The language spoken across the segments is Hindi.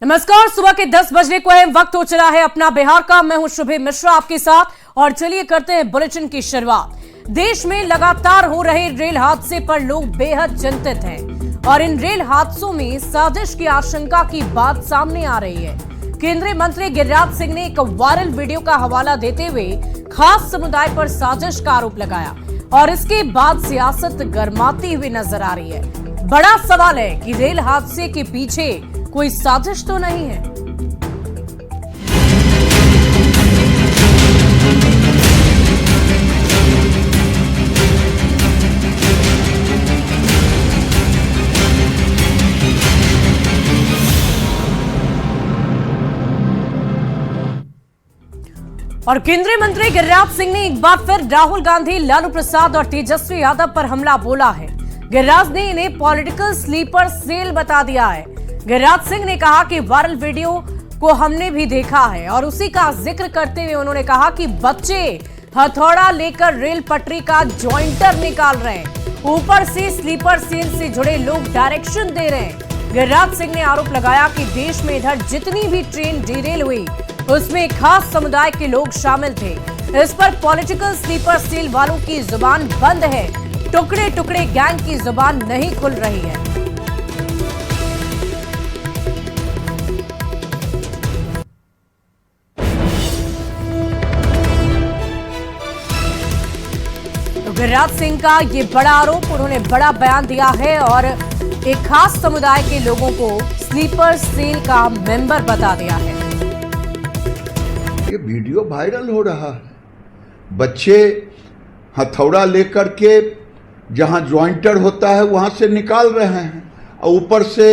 नमस्कार, सुबह के 10 बजने को है, वक्त हो चला है अपना बिहार का। मैं हूं शुभे मिश्रा आपके साथ और चलिए करते हैं बुलेटिन की शुरुआत। देश में लगातार हो रहे रेल हादसे पर लोग बेहद चिंतित हैं और इन रेल हादसों में साजिश की आशंका की बात सामने आ रही है। केंद्रीय मंत्री गिरिराज सिंह ने एक वायरल वीडियो का हवाला देते हुए खास समुदाय पर साजिश का आरोप लगाया और इसके बाद सियासत गरमाती हुई नजर आ रही है। बड़ा सवाल है कि रेल हादसे के पीछे कोई साजिश तो नहीं है। और केंद्रीय मंत्री गिरिराज सिंह ने एक बार फिर राहुल गांधी, लालू प्रसाद और तेजस्वी यादव पर हमला बोला है। गिरिराज ने इन्हें पॉलिटिकल स्लीपर सेल बता दिया है। गिरिराज सिंह ने कहा कि वायरल वीडियो को हमने भी देखा है और उसी का जिक्र करते हुए उन्होंने कहा कि बच्चे हथौड़ा लेकर रेल पटरी का जॉइंटर निकाल रहे हैं, ऊपर से स्लीपर सेल से जुड़े लोग डायरेक्शन दे रहे हैं। गिरिराज सिंह ने आरोप लगाया कि देश में इधर जितनी भी ट्रेन डिरेल हुई उसमें खास समुदाय के लोग शामिल थे। इस पर पॉलिटिकल स्लीपर सेल वालों की जुबान बंद है, टुकड़े टुकड़े गैंग की जुबान नहीं खुल रही है। गिरिराज सिंह का ये बड़ा आरोप, उन्होंने बड़ा बयान दिया है और एक खास समुदाय के लोगों को स्लीपर सेल का मेंबर बता दिया है। ये वीडियो वायरल हो रहा है। बच्चे हथौड़ा लेकर के जहां जॉइंटर होता है वहां से निकाल रहे हैं और ऊपर से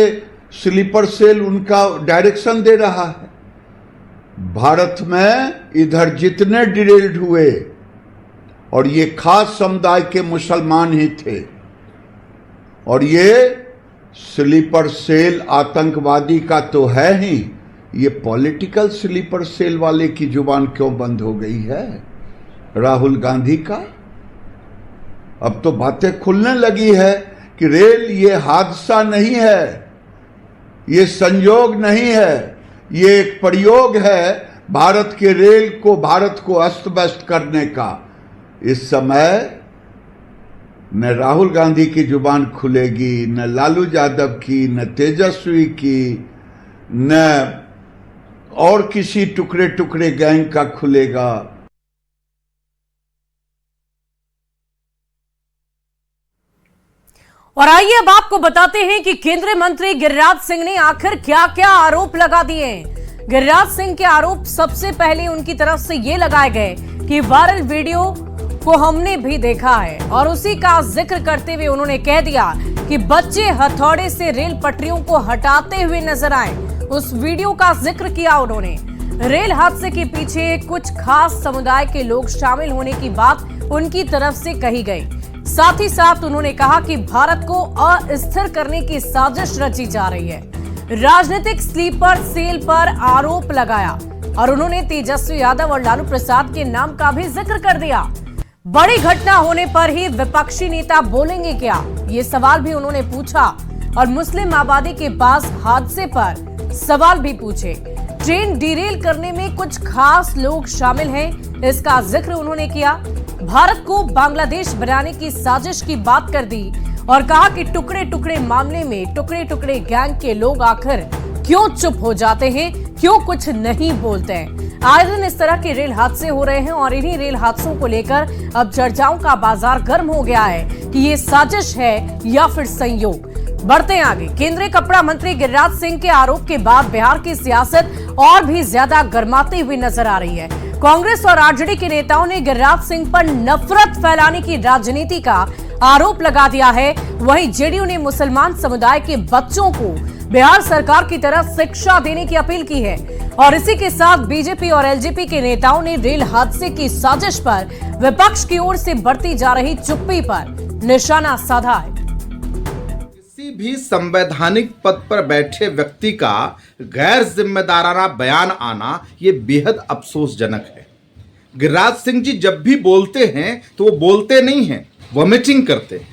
स्लीपर सेल उनका डायरेक्शन दे रहा है। भारत में इधर जितने डिरेल्ड हुए और ये खास समुदाय के मुसलमान ही थे और ये स्लीपर सेल आतंकवादी का तो है ही, ये पॉलिटिकल स्लीपर सेल वाले की जुबान क्यों बंद हो गई है? राहुल गांधी का अब तो बातें खुलने लगी है कि रेल ये हादसा नहीं है, ये संयोग नहीं है, ये एक प्रयोग है भारत के रेल को, भारत को अस्त व्यस्त करने का। इस समय न राहुल गांधी की जुबान खुलेगी, न लालू यादव की, न तेजस्वी की, न और किसी टुकड़े टुकड़े गैंग का खुलेगा। और आइए अब आपको बताते हैं कि केंद्रीय मंत्री गिरिराज सिंह ने आखिर क्या क्या आरोप लगा दिए हैं। गिरिराज सिंह के आरोप सबसे पहले उनकी तरफ से ये लगाए गए कि वायरल वीडियो को हमने भी देखा है और उसी का जिक्र करते हुए उन्होंने कह दिया कि बच्चे हथौड़े से रेल पटरियों को हटाते हुए नजर आए। उस वीडियो का जिक्र किया उन्होंने। रेल हादसे के पीछे कुछ खास समुदाय के लोग शामिल होने की बात उनकी तरफ से कही गई। साथ ही साथ उन्होंने कहा कि भारत को अस्थिर करने की साजिश रची जा रही है। राजनीतिक स्लीपर सेल पर आरोप लगाया और उन्होंने तेजस्वी यादव और लालू प्रसाद के नाम का भी जिक्र कर दिया। बड़ी घटना होने पर ही विपक्षी नेता बोलेंगे क्या, ये सवाल भी उन्होंने पूछा और मुस्लिम आबादी के पास हादसे पर सवाल भी पूछे। ट्रेन डिरेल करने में कुछ खास लोग शामिल हैं, इसका जिक्र उन्होंने किया। भारत को बांग्लादेश बनाने की साजिश की बात कर दी और कहा कि टुकड़े टुकड़े मामले में टुकड़े टुकड़े गैंग के लोग आखिर क्यों चुप हो जाते हैं, क्यों कुछ नहीं बोलते हैं। आए दिन इस तरह के रेल हादसे हो रहे हैं और इन्हीं रेल हादसों को लेकर अब चर्चाओं का बाजार गर्म हो गया है कि ये साजिश है या फिर संयोग। बढ़ते हैं आगे। केंद्रीय कपड़ा मंत्री गिरिराज सिंह के आरोप के बाद बिहार की सियासत और भी ज्यादा गर्माती हुई नजर आ रही है। कांग्रेस और आरजेडी के नेताओं ने गिरिराज सिंह पर नफरत फैलाने की राजनीति का आरोप लगा दिया है। वहीं जेडीयू ने मुसलमान समुदाय के बच्चों को बिहार सरकार की तरफ शिक्षा देने की अपील की है और इसी के साथ बीजेपी और एलजेपी के नेताओं ने रेल हादसे की साजिश पर विपक्ष की ओर से बढ़ती जा रही चुप्पी पर निशाना साधा है। किसी भी संवैधानिक पद पर बैठे व्यक्ति का गैर जिम्मेदाराना बयान आना ये बेहद अफसोसजनक है। गिरिराज सिंह जी जब भी बोलते हैं तो वो बोलते नहीं हैं, वॉमिटिंग करते हैं।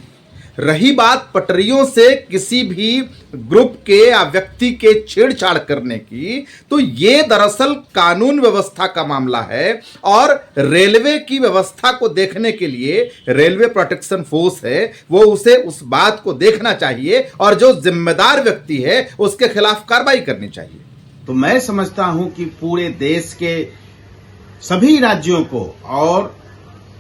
रही बात पटरियों से किसी भी ग्रुप के या व्यक्ति के छेड़छाड़ करने की, तो ये दरअसल कानून व्यवस्था का मामला है और रेलवे की व्यवस्था को देखने के लिए रेलवे प्रोटेक्शन फोर्स है, वो उसे उस बात को देखना चाहिए और जो जिम्मेदार व्यक्ति है उसके खिलाफ कार्रवाई करनी चाहिए। तो मैं समझता हूं कि पूरे देश के सभी राज्यों को और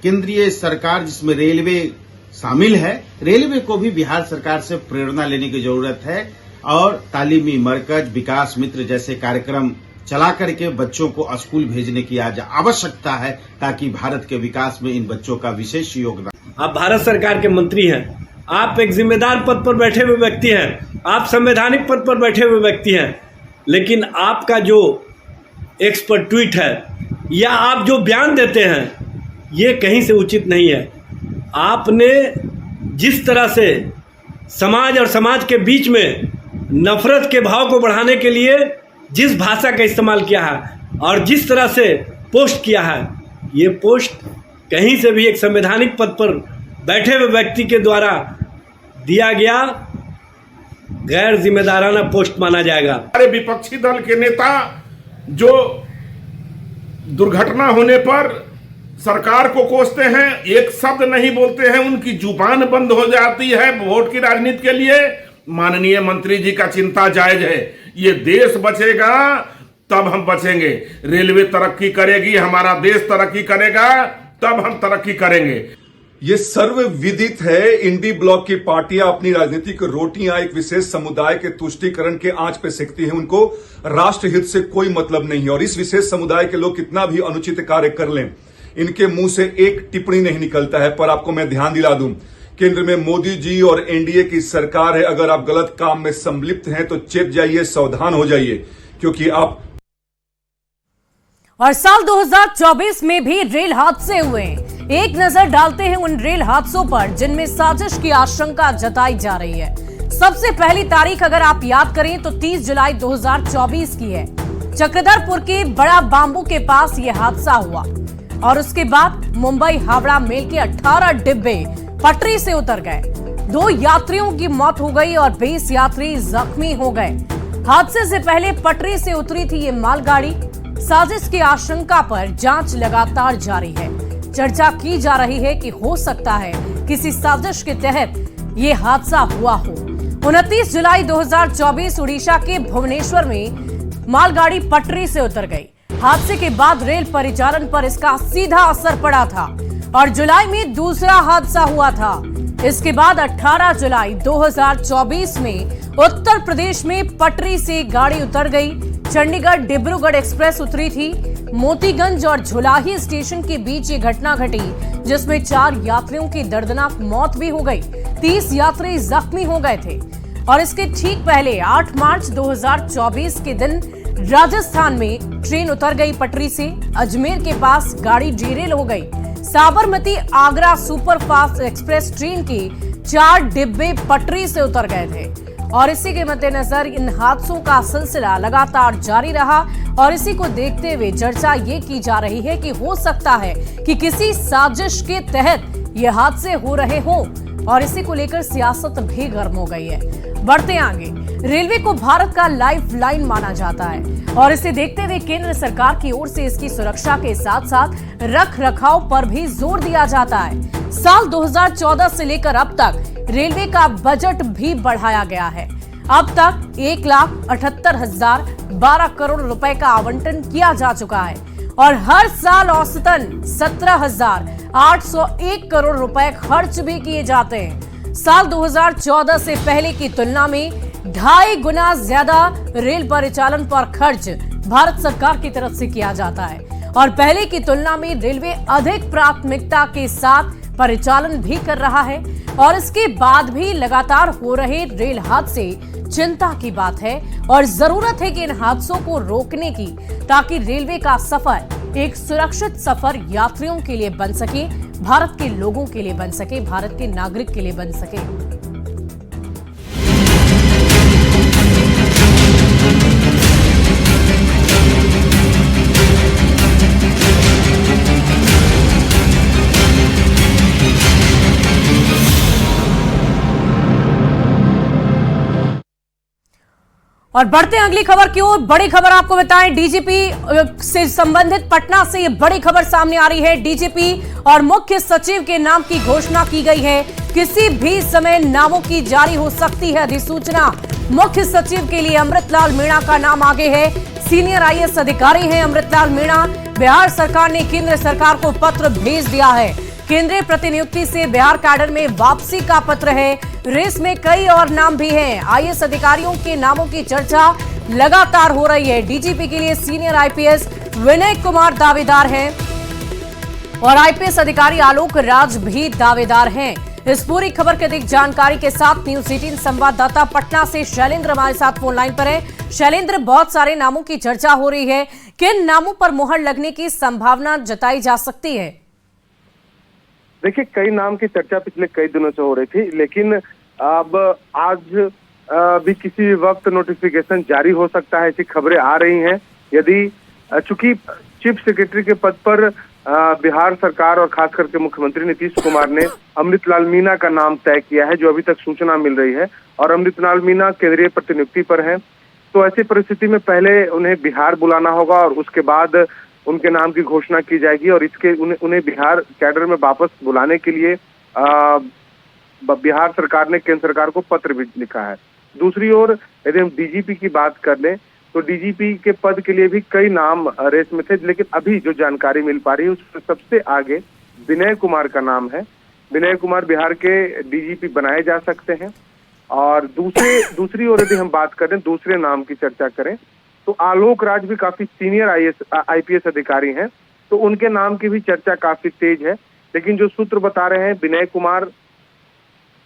केंद्रीय सरकार जिसमें रेलवे शामिल है, रेलवे को भी बिहार सरकार से प्रेरणा लेने की जरूरत है और तालीमी मरकज, विकास मित्र जैसे कार्यक्रम चला करके बच्चों को स्कूल भेजने की आज आवश्यकता है, ताकि भारत के विकास में इन बच्चों का विशेष योगदान। आप भारत सरकार के मंत्री हैं, आप एक जिम्मेदार पद पर बैठे हुए व्यक्ति हैं, आप संवैधानिक पद पर बैठे हुए व्यक्ति हैं, लेकिन आपका जो एक्सपर्ट ट्वीट है या आप जो बयान देते हैं ये कहीं से उचित नहीं है। आपने जिस तरह से समाज और समाज के बीच में नफरत के भाव को बढ़ाने के लिए जिस भाषा का इस्तेमाल किया है और जिस तरह से पोस्ट किया है, ये पोस्ट कहीं से भी एक संवैधानिक पद पर बैठे हुए व्यक्ति के द्वारा दिया गया गैर जिम्मेदाराना पोस्ट माना जाएगा। हमारे विपक्षी दल के नेता जो दुर्घटना होने पर सरकार को कोसते हैं, एक शब्द नहीं बोलते हैं, उनकी जुबान बंद हो जाती है वोट की राजनीति के लिए। माननीय मंत्री जी का चिंता जायज है, ये देश बचेगा तब हम बचेंगे, रेलवे तरक्की करेगी, हमारा देश तरक्की करेगा तब हम तरक्की करेंगे। ये सर्वविदित है, इंडी ब्लॉक की पार्टियां अपनी राजनीतिक रोटियां एक विशेष समुदाय के तुष्टीकरण के आंच पे सेकती हैं। उनको राष्ट्रहित से कोई मतलब नहीं है और इस विशेष समुदाय के लोग कितना भी अनुचित कार्य कर लें, इनके मुंह से एक टिप्पणी नहीं निकलता है। पर आपको मैं ध्यान दिला दूं, केंद्र में मोदी जी और एनडीए की सरकार है। अगर आप गलत काम में संलिप्त हैं तो चेत जाइए, सावधान हो जाइए, क्योंकि आप। और साल 2024 में भी रेल हादसे हुए। एक नजर डालते हैं उन रेल हादसों पर जिनमें साजिश की आशंका जताई जा रही है। सबसे पहली तारीख अगर आप याद करें तो 30 जुलाई 2024 की है। चक्रधरपुर के बड़ा बांबू के पास यह हादसा हुआ और उसके बाद मुंबई हावड़ा मेल के 18 डिब्बे पटरी से उतर गए। 2 यात्रियों की मौत हो गई और 20 यात्री जख्मी हो गए। हादसे से पहले पटरी से उतरी थी ये मालगाड़ी। साजिश की आशंका पर जांच लगातार जारी है। चर्चा की जा रही है कि हो सकता है किसी साजिश के तहत ये हादसा हुआ हो। 29 जुलाई 2024 उड़ीसा के भुवनेश्वर में मालगाड़ी पटरी से उतर गई। हादसे के बाद रेल परिचालन पर इसका सीधा असर पड़ा था और जुलाई में दूसरा हादसा हुआ था। इसके बाद 18 जुलाई 2024 में उत्तर प्रदेश में पटरी से गाड़ी उतर गई। चंडीगढ़ डिब्रूगढ़ एक्सप्रेस उतरी थी। मोतीगंज और झुलाही स्टेशन के बीच ये घटना घटी, जिसमें 4 यात्रियों की दर्दनाक मौत भी हो गई। 30 यात्री जख्मी हो गए थे और इसके ठीक पहले 8 मार्च 2024 के दिन राजस्थान में ट्रेन उतर गई पटरी से। अजमेर के पास गाड़ी डीरेल हो गई। Sabarmati Agra superfast express train के 4 डिब्बे पटरी से उतर गए थे और इसी के मद्देनजर इन हादसों का सिलसिला लगातार जारी रहा और इसी को देखते हुए चर्चा ये की जा रही है कि हो सकता है कि किसी साजिश के तहत ये हादसे हो रहे हों और इसी को लेकर सियासत भी गर्म हो गई है। बढ़ते आगे, रेलवे को भारत का लाइफलाइन माना जाता है और इसे देखते हुए केंद्र सरकार की ओर से इसकी सुरक्षा के साथ साथ रख रखाव पर भी जोर दिया जाता है। साल 2014 से लेकर अब तक रेलवे का बजट भी बढ़ाया गया है। अब तक 1,78,012 करोड़ रुपए का आवंटन किया जा चुका है और हर साल औसतन 17,801 करोड़ रुपए खर्च भी किए जाते हैं। साल 2014 से पहले की तुलना में 2.5 गुना ज्यादा रेल परिचालन पर खर्च भारत सरकार की तरफ से किया जाता है और पहले की तुलना में रेलवे अधिक प्राथमिकता के साथ परिचालन भी कर रहा है और इसके बाद भी लगातार हो रहे रेल हादसे चिंता की बात है और जरूरत है कि इन हादसों को रोकने की, ताकि रेलवे का सफर एक सुरक्षित सफर यात्रियों के लिए बन सके, भारत के लोगों के लिए बन सके, भारत के नागरिक के लिए बन सके। और बढ़ते हैं अगली खबर की ओर। बड़ी खबर आपको बताएं, डीजीपी से संबंधित पटना से ये बड़ी खबर सामने आ रही है। डीजीपी और मुख्य सचिव के नाम की घोषणा की गई है। किसी भी समय नामों की जारी हो सकती है अधिसूचना। मुख्य सचिव के लिए अमृतलाल मीणा का नाम आगे है। सीनियर आईएएस अधिकारी हैं अमृतलाल मीणा। बिहार सरकार ने केंद्र सरकार को पत्र भेज दिया है। केंद्रीय प्रतिनियुक्ति से बिहार कैडर में वापसी का पत्र है। रेस में कई और नाम भी हैं। आईएएस अधिकारियों के नामों की चर्चा लगातार हो रही है। डीजीपी के लिए सीनियर आईपीएस विनय कुमार दावेदार हैं और आईपीएस अधिकारी आलोक राज भी दावेदार हैं। इस पूरी खबर की अधिक जानकारी के साथ न्यूज 18 संवाददाता पटना से शैलेंद्र हमारे साथ फोन लाइन पर है। शैलेंद्र, बहुत सारे नामों की चर्चा हो रही है, किन नामों पर मुहर लगने की संभावना जताई जा सकती है? देखिए, कई नाम की चर्चा पिछले कई दिनों से हो रही थी, लेकिन अब आज भी किसी भी वक्त नोटिफिकेशन जारी हो सकता है, ऐसी खबरें आ रही हैं। यदि चूंकि चीफ सेक्रेटरी के पद पर बिहार सरकार और खास करके मुख्यमंत्री नीतीश कुमार ने अमृतलाल मीणा का नाम तय किया है, जो अभी तक सूचना मिल रही है, और अमृतलाल मीणा केंद्रीय प्रतिनियुक्ति पर हैं, तो ऐसी परिस्थिति में पहले उन्हें बिहार बुलाना होगा और उसके बाद उनके नाम की घोषणा की जाएगी और इसके उन्हें बिहार कैडर में वापस बुलाने के लिए बिहार सरकार ने केंद्र सरकार को पत्र भी लिखा है। दूसरी ओर यदि हम डीजीपी की बात कर लें तो डीजीपी के पद के लिए भी कई नाम रेस में थे, लेकिन अभी जो जानकारी मिल पा रही है उसमें सबसे आगे विनय कुमार का नाम है। विनय कुमार बिहार के डीजीपी बनाए जा सकते हैं। और दूसरी ओर यदि हम बात करें, दूसरे नाम की चर्चा करें तो आलोक राज भी काफी सीनियर आईपीएस अधिकारी हैं, तो उनके नाम की भी चर्चा काफी तेज है। लेकिन जो सूत्र बता रहे हैं विनय कुमार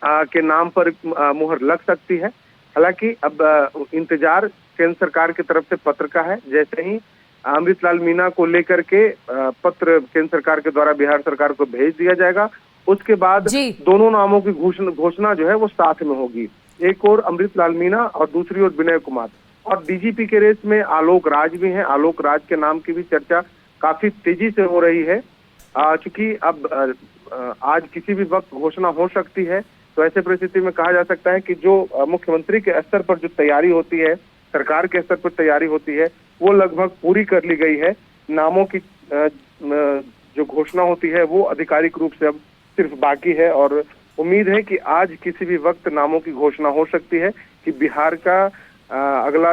के नाम पर मुहर लग सकती है। हालांकि अब इंतजार केंद्र सरकार की तरफ से पत्र का है। जैसे ही अमृतलाल मीणा को लेकर के पत्र केंद्र सरकार के द्वारा बिहार सरकार को भेज दिया जाएगा, उसके बाद दोनों नामों की घोषणा जो है वो साथ में होगी। एक और अमृतलाल मीणा और दूसरी ओर विनय कुमार। और डीजीपी के रेस में आलोक राज भी हैं। आलोक राज के नाम की भी चर्चा काफी तेजी से हो रही है, चूंकि अब आज किसी भी वक्त घोषणा हो सकती है। तो ऐसे परिस्थिति में कहा जा सकता है कि जो मुख्यमंत्री के स्तर पर जो तैयारी होती है, सरकार के स्तर पर तैयारी होती है, वो लगभग पूरी कर ली गई है। नामों की जो घोषणा होती है वो आधिकारिक रूप से अब सिर्फ बाकी है और उम्मीद है कि आज किसी भी वक्त नामों की घोषणा हो सकती है कि बिहार का अगला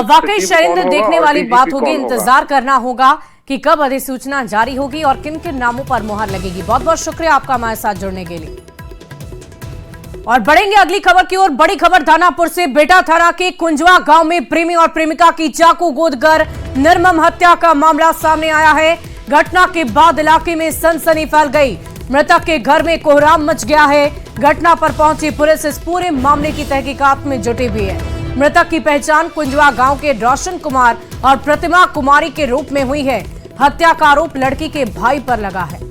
वाकई शैलेंद्र देखने वाली बात होगी। इंतजार करना होगा कि कब अधिसूचना जारी होगी और किन किन नामों पर मुहर लगेगी। बहुत बहुत शुक्रिया आपका हमारे साथ जुड़ने के लिए। और बढ़ेंगे अगली खबर की ओर। बड़ी खबर दानापुर से। बेटा थाना के कुंजवा गांव में प्रेमी और प्रेमिका की चाकू गोद कर निर्मम हत्या का मामला सामने आया है। घटना के बाद इलाके में सनसनी फैल गई। मृतक के घर में कोहराम मच गया है। घटना पर पहुंची पुलिस इस पूरे मामले की तहकीकात में जुटी हुई है। मृतक की पहचान कुंजवा गांव के रोशन कुमार और प्रतिमा कुमारी के रूप में हुई है। हत्या का आरोप लड़की के भाई पर लगा है।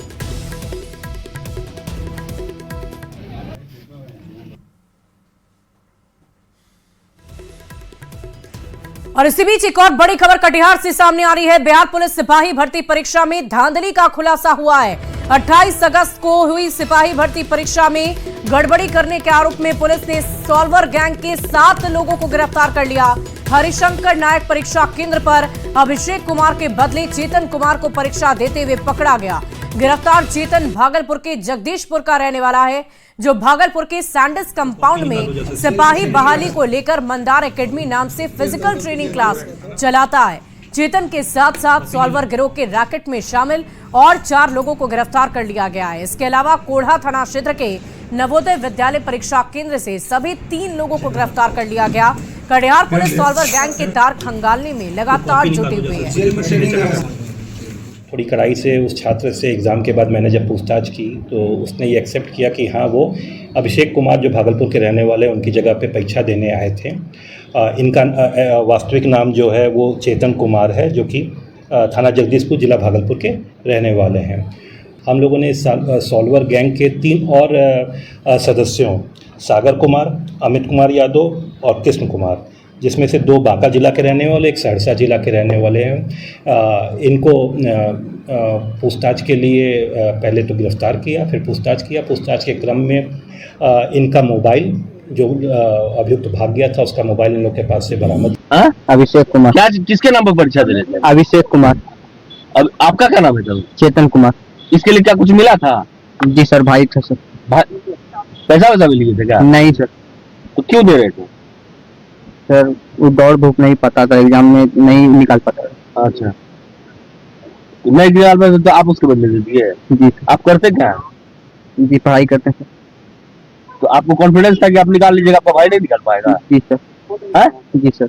और इसी बीच एक और बड़ी खबर कटिहार से सामने आ रही है। बिहार पुलिस सिपाही भर्ती परीक्षा में धांधली का खुलासा हुआ है। 28 अगस्त को हुई सिपाही भर्ती परीक्षा में गड़बड़ी करने के आरोप में पुलिस ने सॉल्वर गैंग के 7 लोगों को गिरफ्तार कर लिया। हरिशंकर नायक परीक्षा केंद्र पर अभिषेक कुमार के बदले चेतन कुमार को परीक्षा देते हुए पकड़ा गया। गिरफ्तार चेतन भागलपुर के जगदीशपुर का रहने वाला है, जो भागलपुर के सैंडस कंपाउंड में सिपाही बहाली को लेकर मंदार एकेडमी नाम से फिजिकल ट्रेनिंग क्लास चलाता है। चेतन के साथ साथ सॉल्वर गिरोह के रैकेट में शामिल और 4 लोगों को गिरफ्तार कर लिया गया है। इसके अलावा कोढ़ा थाना क्षेत्र के नवोदय विद्यालय परीक्षा केंद्र से सभी 3 लोगों को गिरफ्तार कर लिया गया। कटिहार पुलिस सॉल्वर गैंग के तार खंगालने में लगातार जुटी हुई है। थोड़ी कड़ाई से उस छात्र से एग्ज़ाम के बाद मैंने जब पूछताछ की तो उसने ये एक्सेप्ट किया कि हाँ, वो अभिषेक कुमार जो भागलपुर के रहने वाले उनकी जगह पे परीक्षा देने आए थे। इनका वास्तविक नाम जो है वो चेतन कुमार है, जो कि थाना जगदीशपुर जिला भागलपुर के रहने वाले हैं। हम लोगों ने सॉल्वर गैंग के 3 और सदस्यों सागर कुमार, अमित कुमार यादव और कृष्ण कुमार, जिसमें से 2 बांका जिला के रहने वाले, एक सहरसा जिला के रहने वाले हैं। इनको पूछताछ के लिए पहले तो गिरफ्तार किया, फिर पूछताछ किया। पूछताछ के क्रम में इनका मोबाइल जो अभियुक्त भाग गया था उसका मोबाइल इन लोग के पास से बरामद। अभिषेक कुमार। क्या किसके नाम पर परीक्षा दे रहे थे? अभिषेक कुमार। अब आपका क्या नाम है सर? चेतन कुमार। इसके लिए क्या कुछ मिला था? जी सर, भाई था सर। पैसा वैसा भी लिए थे क्या? नहीं सर। तो क्यों दे रहे थे सर? वो दौड़ धूप नहीं पता था, एग्जाम में नहीं निकाल पाता। अच्छा, नहीं निकाल पाते तो आप उसके बदले दे दिए? जी। आप करते क्या? जी पढ़ाई करते हैं। तो आपको कॉन्फिडेंस था कि आप निकाल लीजिएगा, आपका भाई नहीं निकाल पाएगा? जी सर। है? जी सर।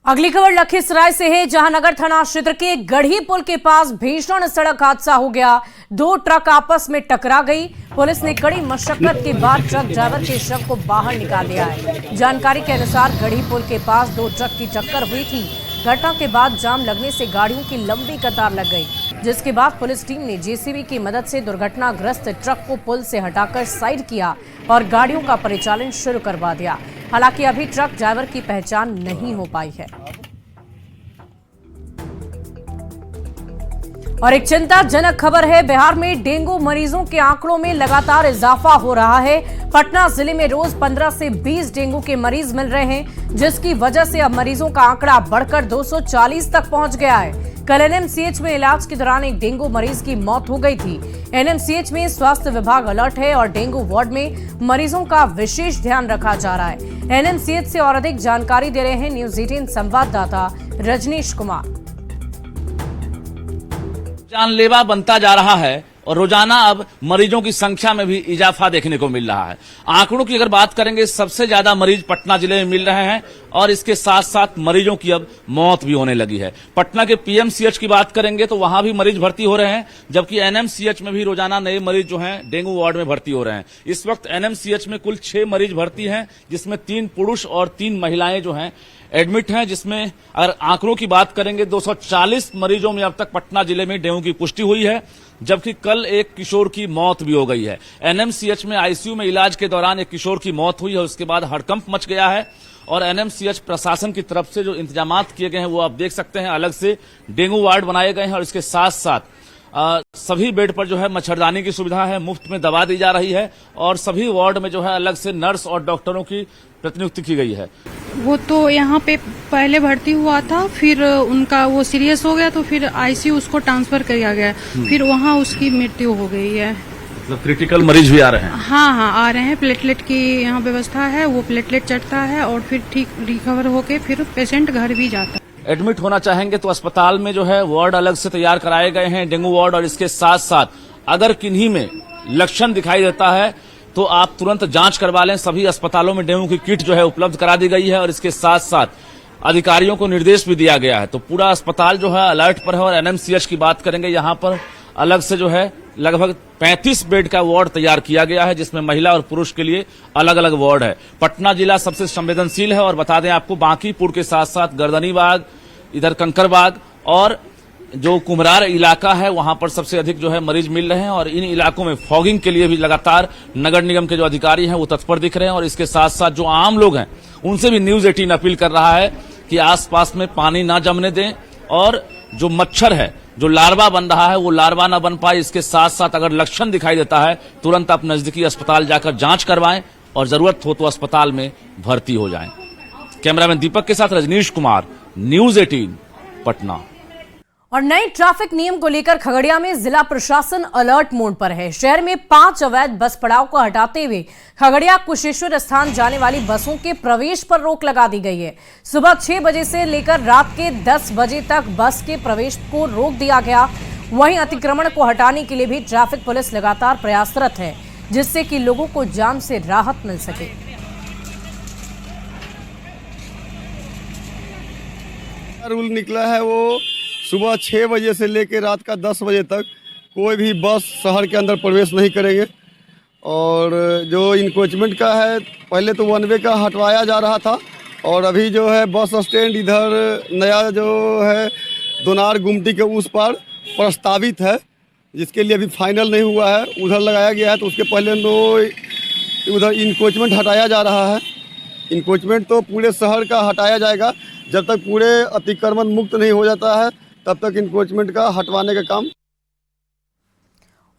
अगली खबर लखीसराय से है, जहां नगर थाना क्षेत्र के गढ़ी पुल के पास भीषण सड़क हादसा हो गया। 2 ट्रक आपस में टकरा गई। पुलिस ने कड़ी मशक्कत के बाद ट्रक ड्राइवर के शव को बाहर निकाल लिया है। जानकारी के अनुसार गढ़ी पुल के पास 2 ट्रक की टक्कर हुई थी। घटना के बाद जाम लगने से गाड़ियों की लंबी कतार लग गई, जिसके बाद पुलिस टीम ने जेसीबी की मदद से दुर्घटनाग्रस्त ट्रक को पुल से हटाकर साइड किया और गाड़ियों का परिचालन शुरू करवा दिया। हालांकि अभी ट्रक ड्राइवर की पहचान नहीं हो पाई है। और एक चिंताजनक खबर है, बिहार में डेंगू मरीजों के आंकड़ों में लगातार इजाफा हो रहा है। पटना जिले में रोज 15 से 20 डेंगू के मरीज मिल रहे हैं, जिसकी वजह से अब मरीजों का आंकड़ा बढ़कर 240 तक पहुंच गया है। कल एनएमसीएच में इलाज के दौरान एक डेंगू मरीज की मौत हो गई थी। एनएमसीएच में स्वास्थ्य विभाग अलर्ट है और डेंगू वार्ड में मरीजों का विशेष ध्यान रखा जा रहा है। एनएमसीएच से और अधिक जानकारी दे रहे हैं न्यूज 18 संवाददाता रजनीश कुमार। जानलेवा बनता जा रहा है और रोजाना अब मरीजों की संख्या में भी इजाफा देखने को मिल रहा है। आंकड़ों की अगर बात करेंगे, सबसे ज्यादा मरीज पटना जिले में मिल रहे हैं और इसके साथ साथ मरीजों की अब मौत भी होने लगी है। पटना के पीएमसीएच की बात करेंगे तो वहां भी मरीज भर्ती हो रहे हैं, जबकि एनएमसीएच में भी रोजाना नए मरीज जो हैं डेंगू वार्ड में भर्ती हो रहे हैं। इस वक्त एनएमसीएच में कुल 6 मरीज भर्ती हैं, जिसमें 3 पुरुष और 3 महिलाएं जो हैं एडमिट हैं, जिसमें अगर आंकड़ों की बात करेंगे 240 मरीजों में अब तक पटना जिले में डेंगू की पुष्टि हुई है, जबकि कल एक किशोर की मौत भी हो गई है। एनएमसीएच में आईसीयू में इलाज के दौरान एक किशोर की मौत हुई है, उसके बाद हड़कंप मच गया है और एनएमसीएच प्रशासन की तरफ से जो इंतजामात किए गए हैं वो आप देख सकते हैं। अलग से डेंगू वार्ड बनाए गए हैं और इसके साथ साथ सभी बेड पर जो है मच्छरदानी की सुविधा है, मुफ्त में दवा दी जा रही है और सभी वार्ड में जो है अलग से नर्स और डॉक्टरों की प्रतिनियुक्ति की गई है। वो तो यहाँ पे पहले भर्ती हुआ था, फिर उनका वो सीरियस हो गया तो फिर आईसीयू उसको ट्रांसफर किया गया, फिर वहाँ उसकी मृत्यु हो गई है। मतलब क्रिटिकल मरीज भी आ रहे हैं? हाँ आ रहे हैं। प्लेटलेट की यहाँ व्यवस्था है, वो प्लेटलेट चढ़ता है और फिर ठीक रिकवर होके फिर पेशेंट घर भी जाता है। एडमिट होना चाहेंगे तो अस्पताल में जो है वार्ड अलग से तैयार कराए गए हैं, डेंगू वार्ड, और इसके साथ साथ अगर किन्हीं में लक्षण दिखाई देता है तो आप तुरंत जांच करवा लें। सभी अस्पतालों में डेंगू की किट जो है उपलब्ध करा दी गई है और इसके साथ साथ अधिकारियों को निर्देश भी दिया गया है। तो पूरा अस्पताल जो है अलर्ट पर है। और एनएमसीएच की बात करेंगे, यहाँ पर अलग से जो है लगभग 35 बेड का वार्ड तैयार किया गया है, जिसमें महिला और पुरुष के लिए अलग अलग वार्ड है। पटना जिला सबसे संवेदनशील है और बता दें आपको, बांकीपुर के साथ साथ गर्दनीबाग, इधर कंकरबाग और जो कुम्हरार इलाका है वहां पर सबसे अधिक जो है मरीज मिल रहे हैं। और इन इलाकों में फॉगिंग के लिए भी लगातार नगर निगम के जो अधिकारी हैं वो तत्पर दिख रहे हैं। और इसके साथ साथ जो आम लोग हैं उनसे भी न्यूज 18 अपील कर रहा है कि आसपास में पानी ना जमने दें और जो मच्छर है, जो लार्वा बन रहा है, वो लार्वा ना बन पाए। इसके साथ साथ अगर लक्षण दिखाई देता है तुरंत आप नजदीकी अस्पताल जाकर जांच करवाएं और जरूरत हो तो अस्पताल में भर्ती हो जाएं। कैमरामैन दीपक के साथ रजनीश कुमार, न्यूज 18 पटना। और नए ट्रैफिक नियम को लेकर खगड़िया में जिला प्रशासन अलर्ट मोड पर है। शहर में 5 अवैध बस पड़ाव को हटाते हुए खगड़िया कुशेश्वर स्थान जाने वाली बसों के प्रवेश पर रोक लगा दी गई है। सुबह 6 बजे से लेकर रात के 10 बजे तक बस के प्रवेश को रोक दिया गया। वहीं अतिक्रमण को हटाने के लिए भी ट्रैफिक पुलिस लगातार प्रयासरत है, जिससे कि लोगों को जाम से राहत मिल सके। रूल निकला है वो सुबह 6 बजे से लेकर रात का 10 बजे तक कोई भी बस शहर के अंदर प्रवेश नहीं करेंगे। और जो इंक्रोचमेंट का है, पहले तो 1 वे का हटवाया जा रहा था और अभी जो है बस स्टैंड इधर नया जो है दोनार गुमटी के उस पार प्रस्तावित है, जिसके लिए अभी फाइनल नहीं हुआ है, उधर लगाया गया है। तो उसके पहले उधर इंक्रोचमेंट हटाया जा रहा है। इंक्रोचमेंट तो पूरे शहर का हटाया जाएगा, जब तक पूरे अतिक्रमण मुक्त नहीं हो जाता है तब तक इंक्रोचमेंट का हटवाने का काम।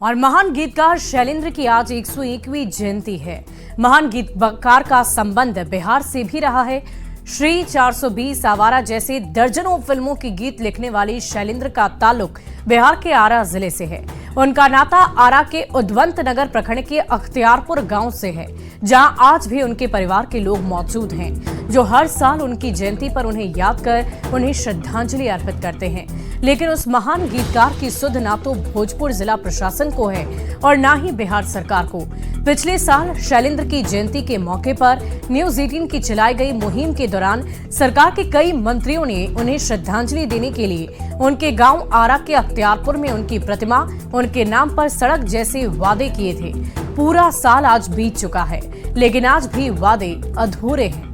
और महान गीतकार शैलेंद्र की आज 101वीं जयंती है। महान गीतकार का संबंध बिहार से भी रहा है। श्री 420, आवारा जैसे दर्जनों फिल्मों के गीत लिखने वाली शैलेंद्र का ताल्लुक बिहार के आरा जिले से है। उनका नाता आरा के उद्वंत नगर प्रखंड के अख्तियारपुर गांव से है, जहां आज भी उनके परिवार के लोग मौजूद हैं, जो हर साल उनकी जयंती पर उन्हें याद कर उन्हें श्रद्धांजलि अर्पित करते हैं। लेकिन उस महान गीतकार की सुध ना तो भोजपुर जिला प्रशासन को है और ना ही बिहार सरकार को। पिछले साल शैलेंद्र की जयंती के मौके पर न्यूज 18 की चलाई गई मुहिम के दौरान सरकार के कई मंत्रियों ने उन्हें श्रद्धांजलि देने के लिए उनके गांव आरा के अख्तियारपुर में उनकी प्रतिमा, उनके नाम पर सड़क जैसे वादे किए थे। पूरा साल आज बीत चुका है, लेकिन आज भी वादे अधूरे हैं।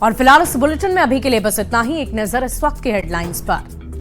और फिलहाल इस बुलेटिन में अभी के लिए बस इतना ही। एक नजर इस वक्त की हेडलाइंस पर।